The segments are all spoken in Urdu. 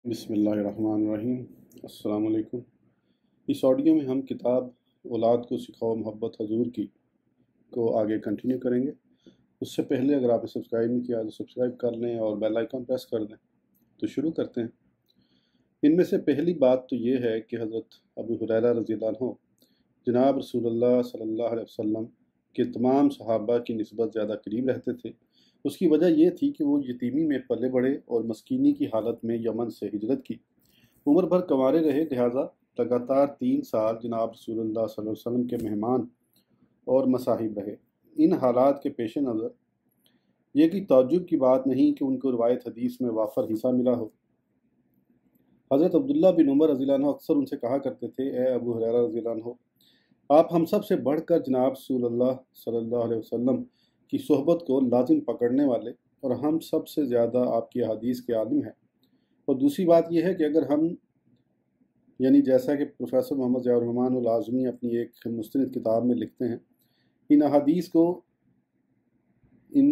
بسم اللہ الرحمن الرحیم۔ السلام علیکم۔ اس آڈیو میں ہم کتاب اولاد کو سکھاؤ محبت حضور کی کو آگے کنٹینیو کریں گے۔ اس سے پہلے اگر آپ نے سبسکرائب نہیں کیا تو سبسکرائب کر لیں اور بیل آئیکن پریس کر دیں۔ تو شروع کرتے ہیں۔ ان میں سے پہلی بات تو یہ ہے کہ حضرت ابو ہریرہ رضی اللہ عنہ جناب رسول اللہ صلی اللہ علیہ وسلم کے تمام صحابہ کی نسبت زیادہ قریب رہتے تھے۔ اس کی وجہ یہ تھی کہ وہ یتیمی میں پلے بڑھے اور مسکینی کی حالت میں یمن سے ہجرت کی، عمر بھر کنوارے رہے، لہٰذا لگاتار 3 سال جناب رسول اللہ صلی اللہ علیہ وسلم کے مہمان اور مصاحب رہے۔ ان حالات کے پیش نظر یہ کہ تعجب کی بات نہیں کہ ان کو روایت حدیث میں وافر حصہ ملا ہو۔ حضرت عبداللہ بن عمر رضی اللہ عنہ اکثر ان سے کہا کرتے تھے، اے ابو ہریرہ رضی اللہ عنہ، آپ ہم سب سے بڑھ کر جناب رسول اللہ صلی اللہ علیہ وسلم کی صحبت کو لازم پکڑنے والے اور ہم سب سے زیادہ آپ کی احادیث کے عالم ہیں۔ اور دوسری بات یہ ہے کہ اگر ہم جیسا کہ پروفیسر محمد ضیاء الرحمن العظمی اپنی ایک مستند کتاب میں لکھتے ہیں، ان احادیث کو ان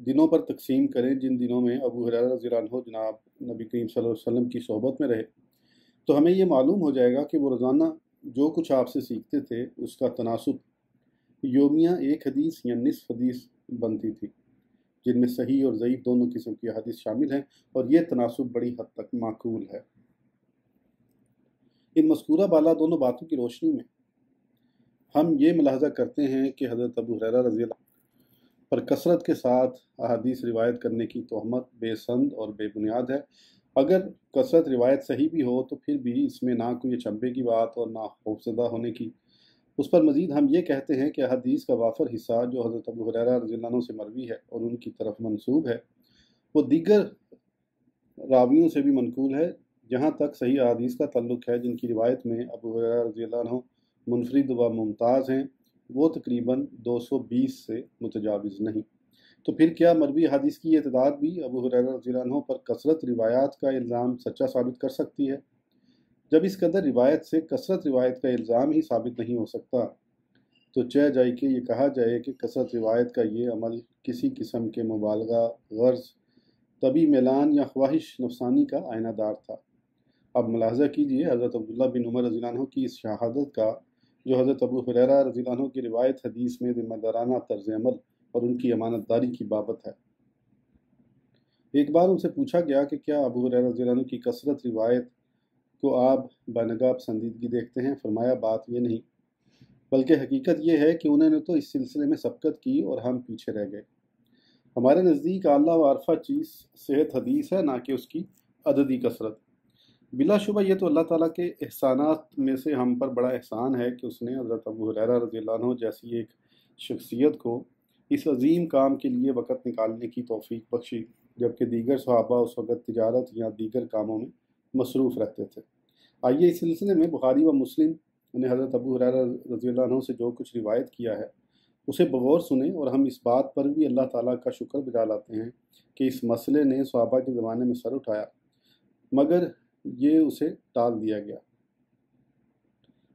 دنوں پر تقسیم کریں جن دنوں میں ابو ہریرہ رضی اللہ عنہ جناب نبی کریم صلی اللہ علیہ وسلم کی صحبت میں رہے، تو ہمیں یہ معلوم ہو جائے گا کہ وہ روزانہ جو کچھ آپ سے سیکھتے تھے اس کا تناسب یومیہ ایک حدیث یا نصف حدیث بنتی تھی، جن میں صحیح اور ضعیف دونوں قسم کی حدیث شامل ہیں، اور یہ تناسب بڑی حد تک معقول ہے۔ ان مذکورہ بالا دونوں باتوں کی روشنی میں ہم یہ ملاحظہ کرتے ہیں کہ حضرت ابو ہریرہ رضی اللہ پر کثرت کے ساتھ احادیث روایت کرنے کی تہمت بے سند اور بے بنیاد ہے۔ اگر کثرت روایت صحیح بھی ہو تو پھر بھی اس میں نہ کوئی اچنبھے کی بات اور نہ خوفزدہ ہونے کی۔ اس پر مزید ہم یہ کہتے ہیں کہ احادیث کا وافر حصہ جو حضرت ابو ہریرہ رضی اللہ عنہ سے مروی ہے اور ان کی طرف منسوب ہے، وہ دیگر راویوں سے بھی منقول ہے، جہاں تک صحیح احادیث کا تعلق ہے، جن کی روایت میں ابو ہریرہ رضی اللہ عنہ منفرد و ممتاز ہیں، وہ تقریباً 220 سے متجاوز نہیں۔ تو پھر کیا مروی حدیث کی یہ تعداد بھی ابو ہریرہ رضی اللہ عنہ پر کثرت روایات کا الزام سچا ثابت کر سکتی ہے؟ جب اس قدر روایت سے کثرت روایت کا الزام ہی ثابت نہیں ہو سکتا تو چہ جائے کہ یہ کہا جائے کہ کثرت روایت کا یہ عمل کسی قسم کے مبالغہ، غرض، طبی میلان یا خواہش نفسانی کا آئینہ دار تھا۔ اب ملاحظہ کیجئے حضرت عبداللہ بن عمر رضی اللہ عنہ کی اس شہادت کا، جو حضرت ابو ہریرہ رضی اللہ عنہ کی روایت حدیث میں ذمہ دارانہ طرز عمل اور ان کی امانت داری کی بابت ہے۔ ایک بار ان سے پوچھا گیا کہ کیا ابو ہریرہ رضی اللہ عنہ کی کثرت روایت کو آپ بنگاہ پسندیدگی دیکھتے ہیں؟ فرمایا، بات یہ نہیں، بلکہ حقیقت یہ ہے کہ انہوں نے تو اس سلسلے میں سبقت کی اور ہم پیچھے رہ گئے۔ ہمارے نزدیک اعلیٰ و عرفہ چیز صحت حدیث ہے، نہ کہ اس کی عددی کثرت۔ بلا شبہ یہ تو اللہ تعالیٰ کے احسانات میں سے ہم پر بڑا احسان ہے کہ اس نے حضرت ابو ہریرہ رضی اللہ عنہ جیسی ایک شخصیت کو اس عظیم کام کے لیے وقت نکالنے کی توفیق بخشی، جبکہ دیگر صحابہ اس وقت تجارت یا دیگر کاموں میں مصروف رہتے تھے۔ آئیے اس سلسلے میں بخاری و مسلم نے حضرت ابو ہریرہ رضی اللہ عنہ سے جو کچھ روایت کیا ہے اسے بغور سنیں، اور ہم اس بات پر بھی اللہ تعالیٰ کا شکر بجا لاتے ہیں کہ اس مسئلے نے صحابہ کے زمانے میں سر اٹھایا، مگر یہ اسے ٹال دیا گیا۔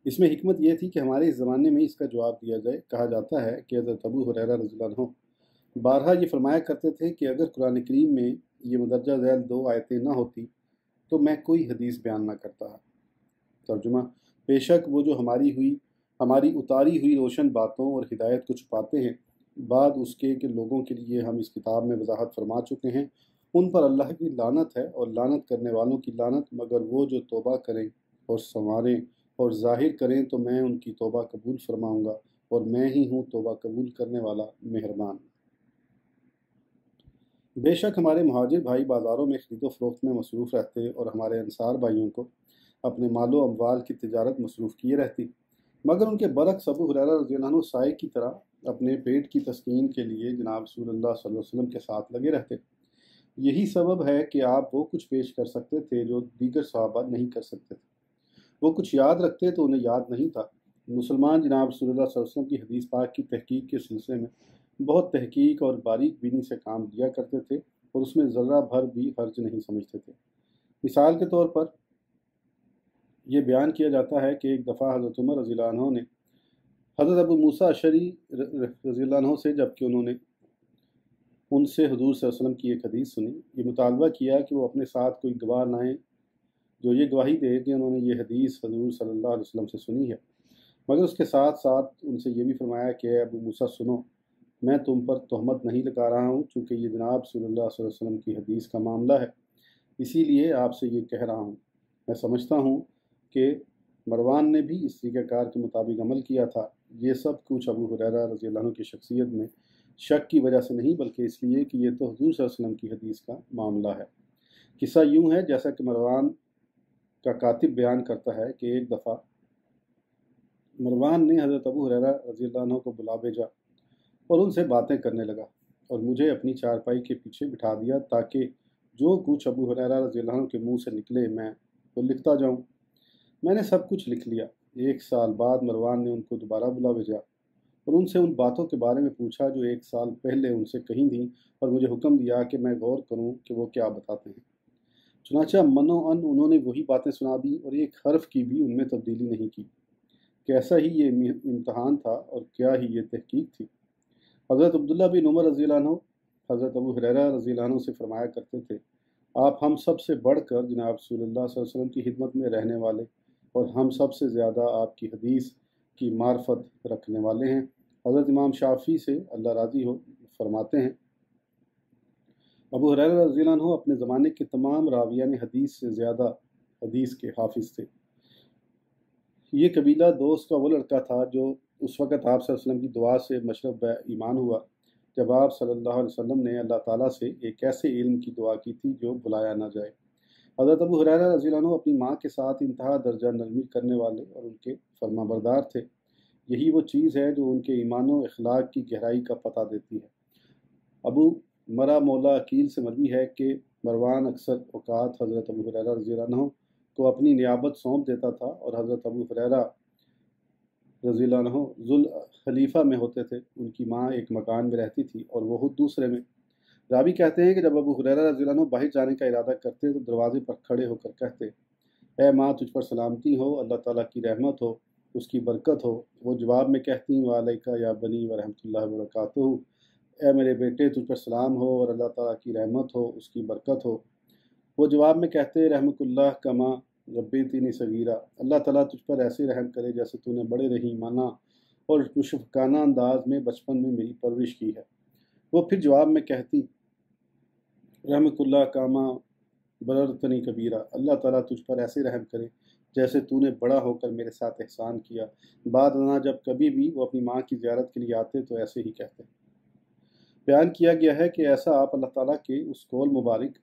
اس میں حکمت یہ تھی کہ ہمارے اس زمانے میں اس کا جواب دیا جائے۔ کہا جاتا ہے کہ حضرت ابو ہریرہ رضی اللہ عنہ بارہا یہ فرمایا کرتے تھے کہ اگر قرآن کریم میں یہ مدرجہ ذیل 2 آیتیں نہ ہوتی تو میں کوئی حدیث بیان نہ کرتا۔ ترجمہ: بے شک وہ جو ہماری اتاری ہوئی روشن باتوں اور ہدایت کو چھپاتے ہیں، بعد اس کے کہ لوگوں کے لیے ہم اس کتاب میں وضاحت فرما چکے ہیں، ان پر اللہ کی لعنت ہے اور لعنت کرنے والوں کی لعنت، مگر وہ جو توبہ کریں اور سنواریں اور ظاہر کریں تو میں ان کی توبہ قبول فرماؤں گا، اور میں ہی ہوں توبہ قبول کرنے والا مہربان۔ بے شک ہمارے مہاجر بھائی بازاروں میں خرید و فروخت میں مصروف رہتے اور ہمارے انصار بھائیوں کو اپنے مال و اموال کی تجارت مصروف کیے رہتی، مگر ان کے برعکس ابو ہریرہ رضی اللہ عنہ سائے کی طرح اپنے پیٹ کی تسکین کے لیے جناب رسول اللہ صلی اللہ علیہ وسلم کے ساتھ لگے رہتے۔ یہی سبب ہے کہ آپ وہ کچھ پیش کر سکتے تھے جو دیگر صحابہ نہیں کر سکتے تھے، وہ کچھ یاد رکھتے تو انہیں یاد نہیں تھا۔ مسلمان جناب رسول اللہ صلی اللہ علیہ وسلم کی حدیث پاک کی تحقیق کے سلسلے میں بہت تحقیق اور باریک بینی سے کام لیا کرتے تھے، اور اس میں ذرہ بھر بھی حرج نہیں سمجھتے تھے۔ مثال کے طور پر یہ بیان کیا جاتا ہے کہ ایک دفعہ حضرت عمر رضی اللہ عنہ نے حضرت ابو موسیٰ اشعری رضی اللہ عنہ سے، جبکہ انہوں نے ان سے حضور صلی اللہ علیہ وسلم کی ایک حدیث سنی، یہ مطالبہ کیا کہ وہ اپنے ساتھ کوئی گواہ لائیں جو یہ گواہی دے کہ انہوں نے یہ حدیث حضور صلی اللہ علیہ وسلم سے سنی ہے، مگر اس کے ساتھ ساتھ ان سے یہ بھی فرمایا کہ اے ابو موسیٰ سنو، میں تم پر تہمت نہیں لگا رہا ہوں، چونکہ یہ جناب صلی اللہ علیہ وسلم کی حدیث کا معاملہ ہے، اسی لیے آپ سے یہ کہہ رہا ہوں۔ میں سمجھتا ہوں کہ مروان نے بھی اس طریقہ کار کے مطابق عمل کیا تھا۔ یہ سب کچھ ابو ہریرہ رضی اللہ عنہ کی شخصیت میں شک کی وجہ سے نہیں، بلکہ اس لیے کہ یہ تو حضور صلی اللہ علیہ وسلم کی حدیث کا معاملہ ہے۔ قصہ یوں ہے جیسا کہ مروان کا کاتب بیان کرتا ہے کہ ایک دفعہ مروان نے حضرت ابو ہریرہ رضی اللہ عنہ کو بلا بھیجا اور ان سے باتیں کرنے لگا اور مجھے اپنی چارپائی کے پیچھے بٹھا دیا تاکہ جو کچھ ابو ہریرہ رضی اللہ عنہ کے منہ سے نکلے میں وہ لکھتا جاؤں۔ میں نے سب کچھ لکھ لیا۔ 1 سال بعد مروان نے ان کو دوبارہ بلا بھیجا اور ان سے ان باتوں کے بارے میں پوچھا جو 1 سال پہلے ان سے کہی تھیں، اور مجھے حکم دیا کہ میں غور کروں کہ وہ کیا بتاتے ہیں۔ چنانچہ منوعاً انہوں نے وہی باتیں سنا دی اور ایک حرف کی بھی ان میں تبدیلی نہیں کی۔ کیسا ہی یہ امتحان تھا اور کیا ہی یہ تحقیق تھی۔ حضرت عبداللہ بن عمر رضی اللہ عنہ حضرت ابو ہریرہ رضی اللہ عنہ سے فرمایا کرتے تھے، آپ ہم سب سے بڑھ کر جناب رسول اللہ صلی اللہ علیہ وسلم کی خدمت میں رہنے والے اور ہم سب سے زیادہ آپ کی حدیث کی معرفت رکھنے والے ہیں۔ حضرت امام شافعی سے اللہ راضی ہو فرماتے ہیں، ابو ہریرہ رضی اللہ عنہ اپنے زمانے کے تمام راویان حدیث سے زیادہ حدیث کے حافظ تھے۔ یہ قبیلہ دوست کا وہ لڑکا تھا جو اس وقت آپ صلی اللہ علیہ وسلم کی دعا سے مشرف ایمان ہوا جب آپ صلی اللہ علیہ وسلم نے اللہ تعالیٰ سے ایک ایسے علم کی دعا کی تھی جو بلایا نہ جائے۔ حضرت ابو ہریرہ رضی اللہ عنہ اپنی ماں کے ساتھ انتہا درجہ نرمی کرنے والے اور ان کے فرما بردار تھے۔ یہی وہ چیز ہے جو ان کے ایمان و اخلاق کی گہرائی کا پتہ دیتی ہے۔ ابو مرا مولا عقیل سے مروی ہے کہ مروان اکثر اوقات حضرت ابو ہریرہ رضی اللہ عنہ کو اپنی نیابت سونپ دیتا تھا اور حضرت ابو ہریرہ رضی اللہ عنہ ذل خلیفہ میں ہوتے تھے۔ ان کی ماں ایک مکان میں رہتی تھی اور وہ خود دوسرے میں۔ راوی کہتے ہیں کہ جب ابو ہریرہ رضی اللہ عنہ باہر جانے کا ارادہ کرتے تو دروازے پر کھڑے ہو کر کہتے، اے ماں تجھ پر سلامتی ہو، اللہ تعالیٰ کی رحمت ہو، اس کی برکت ہو۔ وہ جواب میں کہتی، وعلیکہ یا بنی ورحمۃ اللہ وبرکاتہ، اے میرے بیٹے تجھ پر سلام ہو اور اللہ تعالیٰ کی رحمت ہو، اس کی برکت ہو۔ وہ جواب میں کہتے، رحمک اللہ کما ربیتنی صغیرہ، اللہ تعالیٰ تجھ پر ایسے رحم کرے جیسے تو نے بڑے رحیمانہ اور مشفقانہ انداز میں بچپن میں میری پرورش کی ہے۔ وہ پھر جواب میں کہتی، رحمک اللہ کاما بررتنی کبیرہ، اللہ تعالیٰ تجھ پر ایسے رحم کرے جیسے تو نے بڑا ہو کر میرے ساتھ احسان کیا۔ بعد ازاں جب کبھی بھی وہ اپنی ماں کی زیارت کے لیے آتے تو ایسے ہی کہتے۔ بیان کیا گیا ہے کہ ایسا آپ اللہ تعالیٰ کے اس قول مبارک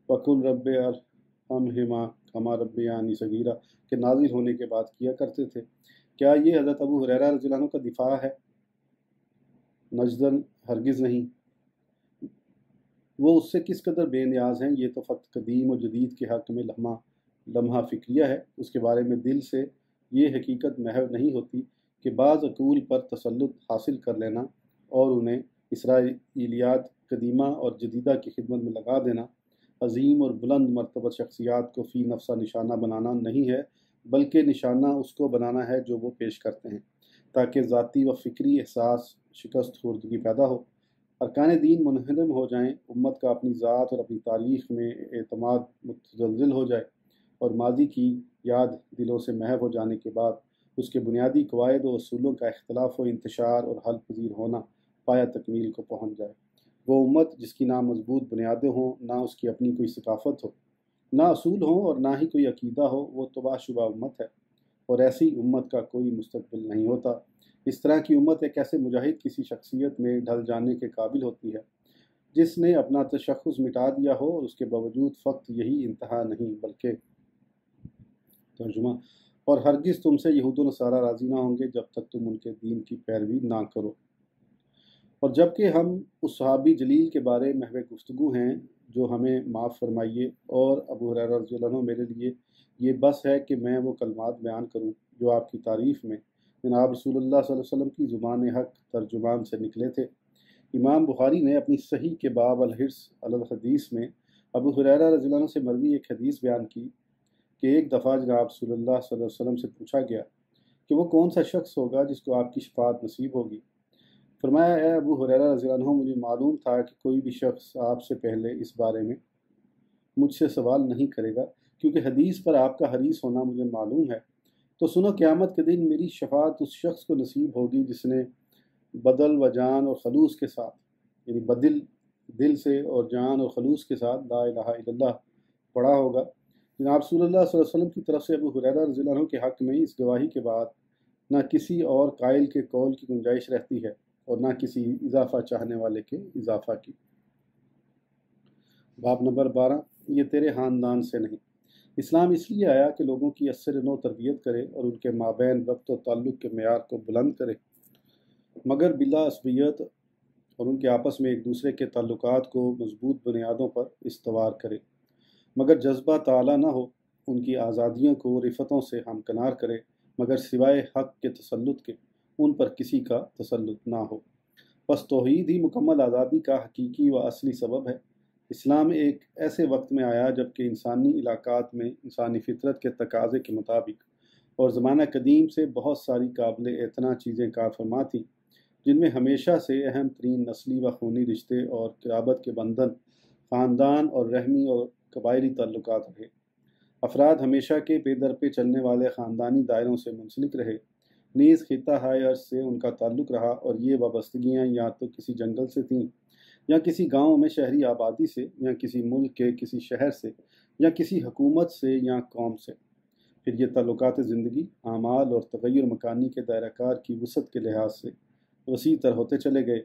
وَقُلْ رَبِّ ارْحَمْہُمَا کَمَا رَبَّیَانِی صَغِیرًا کے نازل ہونے کے بعد کیا کرتے تھے۔ کیا یہ حضرت ابو ہریرہ رضی اللہ عنہ کا دفاع ہے؟ نجداً ہرگز نہیں۔ وہ اس سے کس قدر بے نیاز ہیں، یہ تو فقط قدیم و جدید کے حق میں لمحہ فکریہ ہے۔ اس کے بارے میں دل سے یہ حقیقت محو نہیں ہوتی کہ بعض عقول پر تسلط حاصل کر لینا اور انہیں اسرائیلیات قدیمہ اور جدیدہ کی خدمت میں لگا دینا عظیم اور بلند مرتبہ شخصیات کو فی نفسہ نشانہ بنانا نہیں ہے، بلکہ نشانہ اس کو بنانا ہے جو وہ پیش کرتے ہیں، تاکہ ذاتی و فکری احساس شکست خوردگی پیدا ہو، ارکان دین منہدم ہو جائیں، امت کا اپنی ذات اور اپنی تاریخ میں اعتماد متزلزل ہو جائے، اور ماضی کی یاد دلوں سے محو ہو جانے کے بعد اس کے بنیادی قواعد و اصولوں کا اختلاف و انتشار اور حل پذیر ہونا پایہ تکمیل کو پہنچ جائے۔ وہ امت جس کی نہ مضبوط بنیادیں ہوں، نہ اس کی اپنی کوئی ثقافت ہو، نہ اصول ہوں اور نہ ہی کوئی عقیدہ ہو، وہ تباہ شدہ امت ہے، اور ایسی امت کا کوئی مستقبل نہیں ہوتا۔ اس طرح کی امت ایک ایسے مجاہد کسی شخصیت میں ڈھل جانے کے قابل ہوتی ہے جس نے اپنا تشخص مٹا دیا ہو، اور اس کے باوجود فقط یہی انتہا نہیں بلکہ ترجمہ، اور ہرگز تم سے یہود و نصارہ راضی نہ ہوں گے جب تک تم ان کے دین کی پیروی نہ کرو۔ اور جب کہ ہم اس صحابی جلیل کے بارے محو گفتگو ہیں جو ہمیں معاف فرمائیے، اور ابو ہریرہ رضی اللہ عنہ میرے لیے یہ بس ہے کہ میں وہ کلمات بیان کروں جو آپ کی تعریف میں جناب رسول اللہ صلی اللہ علیہ وسلم کی زبان حق ترجمان سے نکلے تھے۔ امام بخاری نے اپنی صحیح کے باب الحرص علی الحدیث میں ابو ہریرہ رضی اللہ عنہ سے مروی ایک حدیث بیان کی کہ ایک دفعہ جناب رسول اللہ صلی اللہ علیہ وسلم سے پوچھا گیا کہ وہ کون سا شخص ہوگا جس کو آپ کی شفاعت نصیب ہوگی۔ فرمایا، اے ابو ہریرہ رضی اللہ عنہ، مجھے معلوم تھا کہ کوئی بھی شخص آپ سے پہلے اس بارے میں مجھ سے سوال نہیں کرے گا کیونکہ حدیث پر آپ کا حریص ہونا مجھے معلوم ہے۔ تو سنو، قیامت کے دن میری شفاعت اس شخص کو نصیب ہوگی جس نے بدل و جان اور خلوص کے ساتھ، یعنی بدل دل سے اور جان اور خلوص کے ساتھ لا الہ الا اللہ پڑھا ہوگا۔ جناب صلی اللہ صلی اللہ علیہ وسلم کی طرف سے ابو ہریرہ رضی اللہ عنہ کے حق میں اس گواہی کے بعد نہ کسی اور قائل کے قول کی گنجائش رہتی ہے اور نہ کسی اضافہ چاہنے والے کے اضافہ کی۔ باب نمبر 12، یہ تیرے خاندان سے نہیں۔ اسلام اس لیے آیا کہ لوگوں کی اثر نو تربیت کرے اور ان کے مابین ربط و تعلق کے معیار کو بلند کرے، مگر بلا عصبیت، اور ان کے آپس میں ایک دوسرے کے تعلقات کو مضبوط بنیادوں پر استوار کرے، مگر جذبہ تعالی نہ ہو، ان کی آزادیوں کو رفتوں سے ہمکنار کرے، مگر سوائے حق کے تسلط کے ان پر کسی کا تسلط نہ ہو۔ بس توحید ہی مکمل آزادی کا حقیقی و اصلی سبب ہے۔ اسلام ایک ایسے وقت میں آیا جب کہ انسانی علاقات میں انسانی فطرت کے تقاضے کے مطابق اور زمانہ قدیم سے بہت ساری قابل اعتنا چیزیں کار فرما تھیں، جن میں ہمیشہ سے اہم ترین نسلی و خونی رشتے اور قرابت کے بندھن، خاندان اور رحمی اور قبائلی تعلقات رہے۔ افراد ہمیشہ کے پے در پہ چلنے والے خاندانی دائروں سے منسلک رہے، نیز خطہ ہائے ارض سے ان کا تعلق رہا، اور یہ وابستگیاں یا تو کسی جنگل سے تھیں، یا کسی گاؤں میں شہری آبادی سے، یا کسی ملک کے کسی شہر سے، یا کسی حکومت سے یا قوم سے۔ پھر یہ تعلقات زندگی، اعمال اور تغیر مکانی کے دائرہ کار کی وسعت کے لحاظ سے وسیع تر ہوتے چلے گئے۔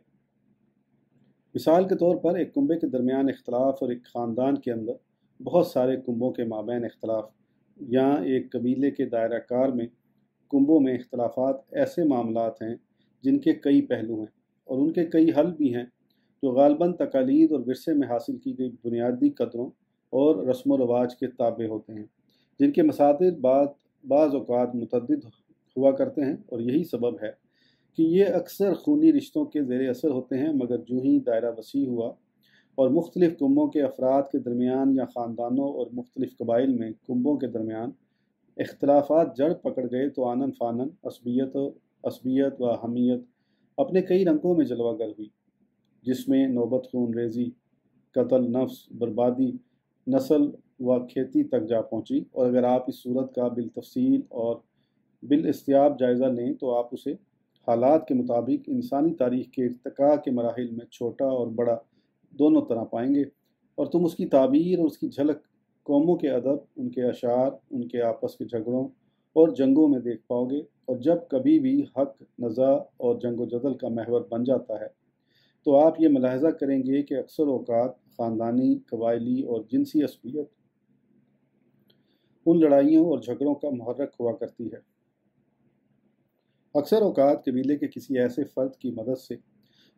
مثال کے طور پر ایک کنبے کے درمیان اختلاف اور ایک خاندان کے اندر بہت سارے کنبوں کے مابین اختلاف، یا ایک قبیلے کے دائرہ کار میں کنبوں میں اختلافات ایسے معاملات ہیں جن کے کئی پہلو ہیں اور ان کے کئی حل بھی ہیں، جو غالباً تقالید اور ورثے میں حاصل کی گئی بنیادی قدروں اور رسم و رواج کے تابع ہوتے ہیں، جن کے مصادر بعض اوقات متعدد ہوا کرتے ہیں، اور یہی سبب ہے کہ یہ اکثر خونی رشتوں کے زیر اثر ہوتے ہیں۔ مگر جو ہی دائرہ وسیع ہوا اور مختلف کنبوں کے افراد کے درمیان یا خاندانوں اور مختلف قبائل میں کنبوں کے درمیان اختلافات جڑ پکڑ گئے، تو آنن فانن عصبیت و حمیت اپنے کئی رنگوں میں جلوہ گر ہوئی، جس میں نوبت خون ریزی، قتل، نفس بربادی، نسل و کھیتی تک جا پہنچی۔ اور اگر آپ اس صورت کا بالتفصیل اور بالاستیاب جائزہ لیں تو آپ اسے حالات کے مطابق انسانی تاریخ کے ارتقاء کے مراحل میں چھوٹا اور بڑا دونوں طرح پائیں گے، اور تم اس کی تعبیر اور اس کی جھلک قوموں کے ادب، ان کے اشعار، ان کے آپس کے جھگڑوں اور جنگوں میں دیکھ پاؤ گے۔ اور جب کبھی بھی حق نزاع اور جنگ و جدل کا محور بن جاتا ہے تو آپ یہ ملاحظہ کریں گے کہ اکثر اوقات خاندانی، قبائلی اور جنسی عصبیت ان لڑائیوں اور جھگڑوں کا محرک ہوا کرتی ہے۔ اکثر اوقات قبیلے کے کسی ایسے فرد کی مدد سے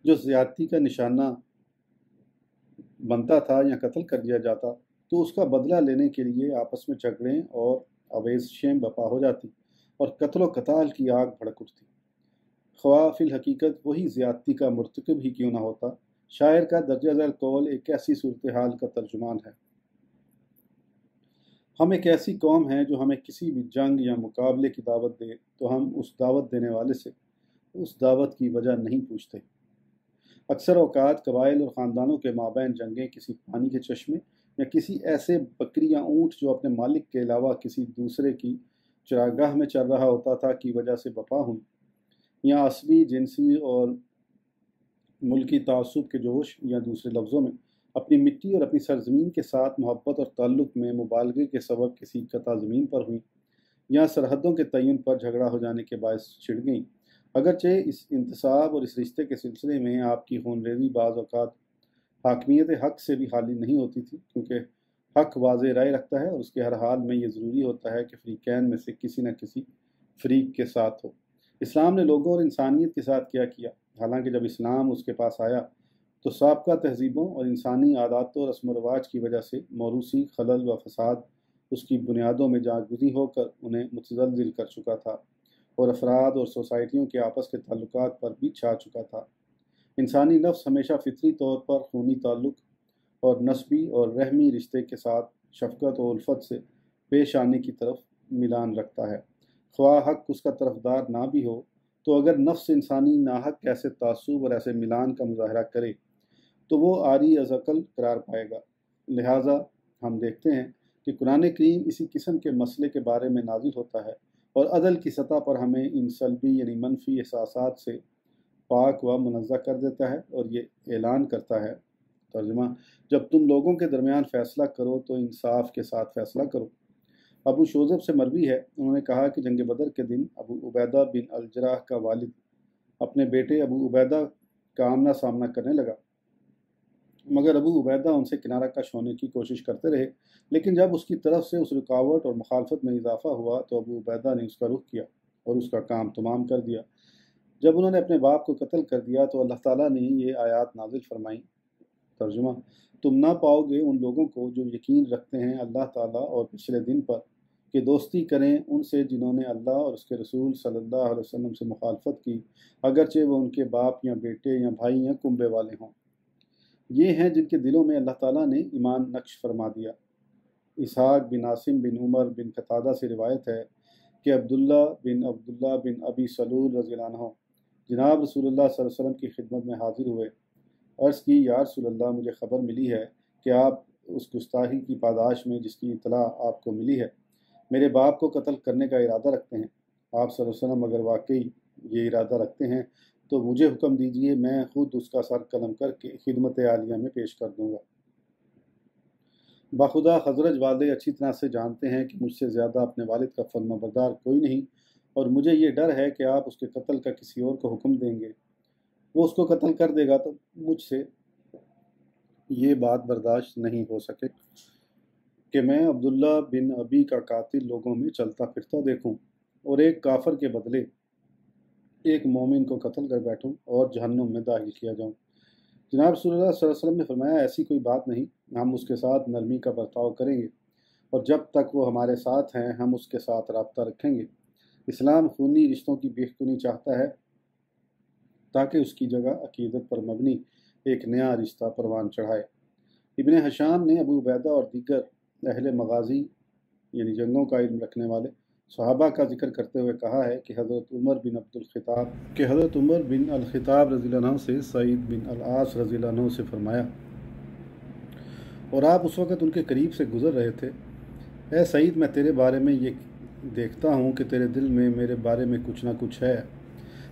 جو زیادتی کا نشانہ بنتا تھا یا قتل کر دیا جاتا، تو اس کا بدلہ لینے کے لیے آپس میں جھگڑیں اور آویزشیں برپا ہو جاتی اور قتل و قتال کی آگ بھڑک اٹھتی، خواہ فی الحقیقت وہی زیادتی کا مرتکب ہی کیوں نہ ہوتا۔ شاعر کا درجہ ذیل قول ایک ایسی صورتحال کا ترجمان ہے۔ ہم ایک ایسی قوم ہیں جو ہمیں کسی بھی جنگ یا مقابلے کی دعوت دے تو ہم اس دعوت دینے والے سے اس دعوت کی وجہ نہیں پوچھتے۔ اکثر اوقات قبائل اور خاندانوں کے مابین جنگیں کسی پانی کے چشمے یا کسی ایسے بکری یا اونٹ جو اپنے مالک کے علاوہ کسی دوسرے کی چراگاہ میں چل رہا ہوتا تھا کی وجہ سے برپا ہوئیں، یا عصبی، جنسی اور ملکی تعصب کے جوش، یا دوسرے لفظوں میں اپنی مٹی اور اپنی سرزمین کے ساتھ محبت اور تعلق میں مبالغے کے سبب کسی قطع زمین پر ہوئیں، یا سرحدوں کے تعین پر جھگڑا ہو جانے کے باعث چھڑ گئیں۔ اگرچہ اس انتصاب اور اس رشتے کے سلسلے میں آپ کی خون ریزی بعض اوقات حاکمیت حق سے بھی خالی نہیں ہوتی تھی، کیونکہ حق واضح رائے رکھتا ہے اور اس کے ہر حال میں یہ ضروری ہوتا ہے کہ فریقین میں سے کسی نہ کسی فریق کے ساتھ ہو۔ اسلام نے لوگوں اور انسانیت کے ساتھ کیا کیا؟ حالانکہ جب اسلام اس کے پاس آیا تو سابقہ تہذیبوں اور انسانی عادات و رسم و رواج کی وجہ سے موروثی خلل و فساد اس کی بنیادوں میں جاگزی ہو کر انہیں متزلزل کر چکا تھا، اور افراد اور سوسائٹیوں کے آپس کے تعلقات پر بھی چھا چکا تھا۔ انسانی نفس ہمیشہ فطری طور پر خونی تعلق اور نسبی اور رحمی رشتے کے ساتھ شفقت و الفت سے پیش آنے کی طرف میلان رکھتا ہے، خواہ حق اس کا طرفدار نہ بھی ہو۔ تو اگر نفس انسانی ناحق ایسے تعصب اور ایسے میلان کا مظاہرہ کرے تو وہ عاری از عقل قرار پائے گا۔ لہٰذا ہم دیکھتے ہیں کہ کہ قرآن کریم اسی قسم کے مسئلے کے بارے میں نازل ہوتا ہے اور عدل کی سطح پر ہمیں ان سلبی یعنی منفی احساسات سے پاک و منزہ کر دیتا ہے اور یہ اعلان کرتا ہے، ترجمہ، جب تم لوگوں کے درمیان فیصلہ کرو تو انصاف کے ساتھ فیصلہ کرو۔ ابو شوذب سے مروی ہے، انہوں نے کہا کہ جنگ بدر کے دن ابو عبیدہ بن الجراح کا والد اپنے بیٹے ابو عبیدہ کا آمنا سامنا کرنے لگا، مگر ابو عبیدہ ان سے کنارہ کش ہونے کی کوشش کرتے رہے، لیکن جب اس کی طرف سے اس رکاوٹ اور مخالفت میں اضافہ ہوا تو ابو عبیدہ نے اس کا رخ کیا اور اس کا کام تمام کر دیا۔ جب انہوں نے اپنے باپ کو قتل کر دیا تو اللہ تعالیٰ نے یہ آیات نازل فرمائیں، ترجمہ، تم نہ پاؤ گے ان لوگوں کو جو یقین رکھتے ہیں اللہ تعالیٰ اور پچھلے دن پر کہ دوستی کریں ان سے جنہوں نے اللہ اور اس کے رسول صلی اللہ علیہ وسلم سے مخالفت کی، اگرچہ وہ ان کے باپ یا بیٹے یا بھائی یا کنبے والے ہوں۔ یہ ہیں جن کے دلوں میں اللہ تعالیٰ نے ایمان نقش فرما دیا۔ اسحاق بن عاصم بن عمر بن قتادہ سے روایت ہے کہ عبداللہ بن ابی سلول رضی اللہ عنہ جناب رسول اللہ صلی اللہ علیہ وسلم کی خدمت میں حاضر ہوئے، عرض کی، یا رسول اللہ، مجھے خبر ملی ہے کہ آپ اس گستاخی کی پاداش میں جس کی اطلاع آپ کو ملی ہے میرے باپ کو قتل کرنے کا ارادہ رکھتے ہیں۔ آپ صلی اللہ علیہ وسلم اگر واقعی یہ ارادہ رکھتے ہیں تو مجھے حکم دیجئے، میں خود اس کا سر قلم کر کے خدمت عالیہ میں پیش کر دوں گا۔ بخدا خزرج والے اچھی طرح سے جانتے ہیں کہ مجھ سے زیادہ اپنے والد کا فرمانبردار کوئی نہیں، اور مجھے یہ ڈر ہے کہ آپ اس کے قتل کا کسی اور کو حکم دیں گے، وہ اس کو قتل کر دے گا تو مجھ سے یہ بات برداشت نہیں ہو سکے کہ میں عبداللہ بن ابی کا قاتل لوگوں میں چلتا پھرتا دیکھوں اور ایک کافر کے بدلے ایک مومن کو قتل کر بیٹھوں اور جہنم میں داخل کیا جاؤں۔ جناب رسول اللہ صلی اللہ علیہ وسلم نے فرمایا، ایسی کوئی بات نہیں، ہم اس کے ساتھ نرمی کا برتاؤ کریں گے اور جب تک وہ ہمارے ساتھ ہیں ہم اس کے ساتھ رابطہ رکھیں گے۔ اسلام خونی رشتوں کی بیخ کنی چاہتا ہے تاکہ اس کی جگہ عقیدت پر مبنی ایک نیا رشتہ پروان چڑھائے۔ ابن حشام نے ابو عبیدہ اور دیگر اہل مغازی یعنی جنگوں کا علم رکھنے والے صحابہ کا ذکر کرتے ہوئے کہا ہے کہ حضرت عمر بن الخطاب رضی اللہ عنہ سے سعید بن العاص رضی اللہ عنہ سے فرمایا، اور آپ اس وقت ان کے قریب سے گزر رہے تھے، اے سعید، میں تیرے بارے میں یہ دیکھتا ہوں کہ تیرے دل میں میرے بارے میں کچھ نہ کچھ ہے۔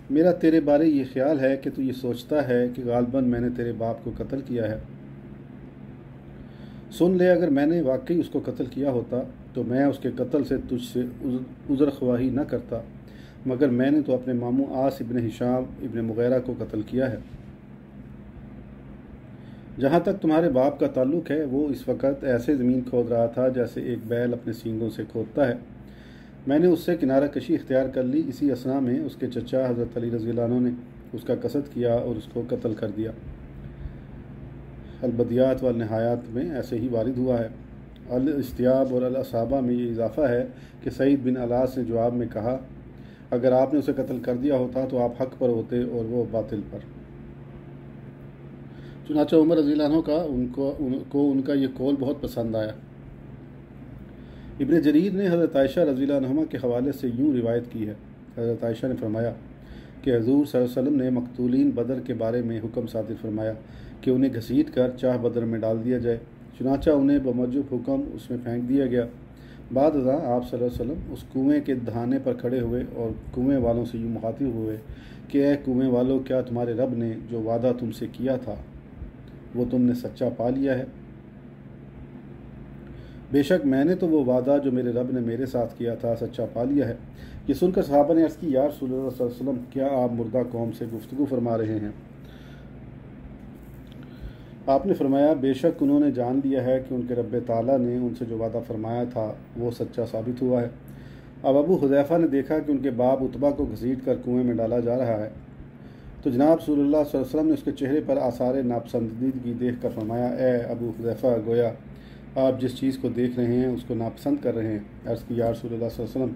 میرا تیرے بارے یہ خیال ہے کہ تو یہ سوچتا ہے کہ غالباً میں نے تیرے باپ کو قتل کیا ہے۔ سن لے، اگر میں نے واقعی اس کو قتل کیا ہوتا تو میں اس کے قتل سے تجھ سے عذر خواہی نہ کرتا، مگر میں نے تو اپنے ماموں عاص ابن ہشام ابن مغیرہ کو قتل کیا ہے۔ جہاں تک تمہارے باپ کا تعلق ہے، وہ اس وقت ایسے زمین کھود رہا تھا جیسے ایک بیل اپنے سینگوں سے کھودتا ہے۔ میں نے اس سے کنارہ کشی اختیار کر لی، اسی اثنا میں اس کے چچا حضرت علی رضی اللہ عنہ نے اس کا قصد کیا اور اس کو قتل کر دیا۔ البدیات والنہایات میں ایسے ہی وارد ہوا ہے۔ الاستیاب اور الاصابہ میں یہ اضافہ ہے کہ سعید بن العاص نے جواب میں کہا، اگر آپ نے اسے قتل کر دیا ہوتا تو آپ حق پر ہوتے اور وہ باطل پر۔ چنانچہ عمر رضی اللہ عنہ کو ان کا یہ قول بہت پسند آیا۔ ابن جریر نے حضرت عائشہ رضی اللہ عنہما کے حوالے سے یوں روایت کی ہے، حضرت عائشہ نے فرمایا کہ حضور صلی اللہ علیہ وسلم نے مقتولین بدر کے بارے میں حکم صادر فرمایا کہ انہیں گھسیٹ کر چاہ بدر میں ڈال دیا جائے، چنانچہ انہیں بموجب حکم اس میں پھینک دیا گیا۔ بعد ازاں آپ صلی اللہ علیہ وسلم اس کنویں کے دہانے پر کھڑے ہوئے اور کنویں والوں سے یوں مخاطب ہوئے کہ اے کنویں والوں، کیا تمہارے رب نے جو وعدہ تم سے کیا تھا وہ تم نے سچا پا لیا ہے؟ بے شک میں نے تو وہ وعدہ جو میرے رب نے میرے ساتھ کیا تھا سچا پا لیا ہے۔ یہ سن کر صحابہ نے عرض کی، یا رسول اللہ صلی اللہ علیہ وسلم، کیا آپ مردہ قوم سے گفتگو فرما رہے ہیں؟ آپ نے فرمایا، بے شک انہوں نے جان لیا ہے کہ ان کے رب تعالیٰ نے ان سے جو وعدہ فرمایا تھا وہ سچا ثابت ہوا ہے۔ اب ابو حذیفہ نے دیکھا کہ ان کے باپ عتبہ کو گھسیٹ کر کنویں میں ڈالا جا رہا ہے، تو جناب رسول اللہ صلی اللہ علیہ وسلم نے اس کے چہرے پر آثار ناپسندیدگی دیکھ کر فرمایا، اے ابو حذیفہ، گویا آپ جس چیز کو دیکھ رہے ہیں اس کو ناپسند کر رہے ہیں۔ عرض کی، یا رسول اللہ صلی اللہ علیہ وسلم،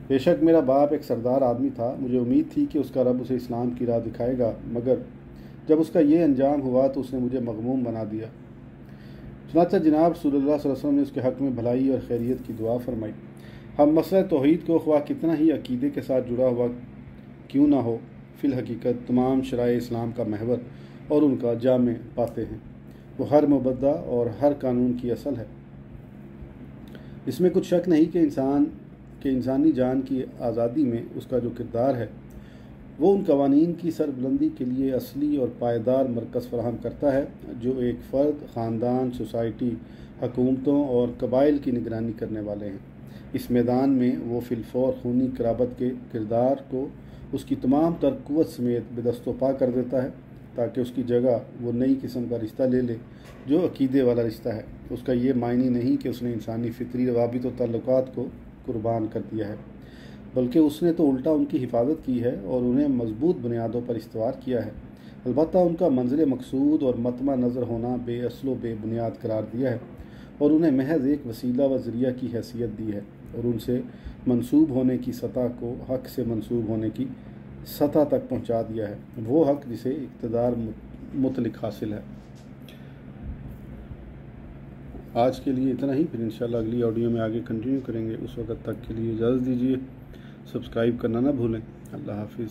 بے شک میرا باپ ایک سردار آدمی تھا، مجھے امید تھی کہ اس کا رب اسے اسلام کی راہ دکھائے گا، مگر جب اس کا یہ انجام ہوا تو اس نے مجھے مغموم بنا دیا۔ چنانچہ جناب رسول اللہ صلی اللہ علیہ وسلم نے اس کے حق میں بھلائی اور خیریت کی دعا فرمائی۔ ہم مسئلہ توحید کو خواہ کتنا ہی عقیدے کے ساتھ جڑا ہوا کیوں نہ ہو، فی الحقیقت تمام شرائع اسلام کا محور اور ان کا جامع پاتے ہیں۔ وہ ہر مبدع اور ہر قانون کی اصل ہے۔ اس میں کچھ شک نہیں کہ انسانی جان کی آزادی میں اس کا جو کردار ہے وہ ان قوانین کی سربلندی کے لیے اصلی اور پائیدار مرکز فراہم کرتا ہے جو ایک فرد، خاندان، سوسائٹی، حکومتوں اور قبائل کی نگرانی کرنے والے ہیں۔ اس میدان میں وہ فی الفور خونی قرابت کے کردار کو اس کی تمام تر قوت سمیت بے دست و پا کر دیتا ہے تاکہ اس کی جگہ وہ نئی قسم کا رشتہ لے لے جو عقیدے والا رشتہ ہے۔ اس کا یہ معنی نہیں کہ اس نے انسانی فطری روابط و تعلقات کو قربان کر دیا ہے، بلکہ اس نے تو الٹا ان کی حفاظت کی ہے اور انہیں مضبوط بنیادوں پر استوار کیا ہے۔ البتہ ان کا منزل مقصود اور مطمع نظر ہونا بے اصل و بے بنیاد قرار دیا ہے اور انہیں محض ایک وسیلہ و ذریعہ کی حیثیت دی ہے اور ان سے منسوب ہونے کی سطح کو حق سے منسوب ہونے کی سطح تک پہنچا دیا ہے، وہ حق جسے اقتدار مطلق حاصل ہے۔ آج کے لیے اتنا ہی، پھر انشاءاللہ اگلی آڈیو میں آگے کنٹینیو کریں گے۔ اس وقت تک کے لیے اجازت دیجیے، سبسکرائب کرنا نہ بھولیں۔ اللہ حافظ۔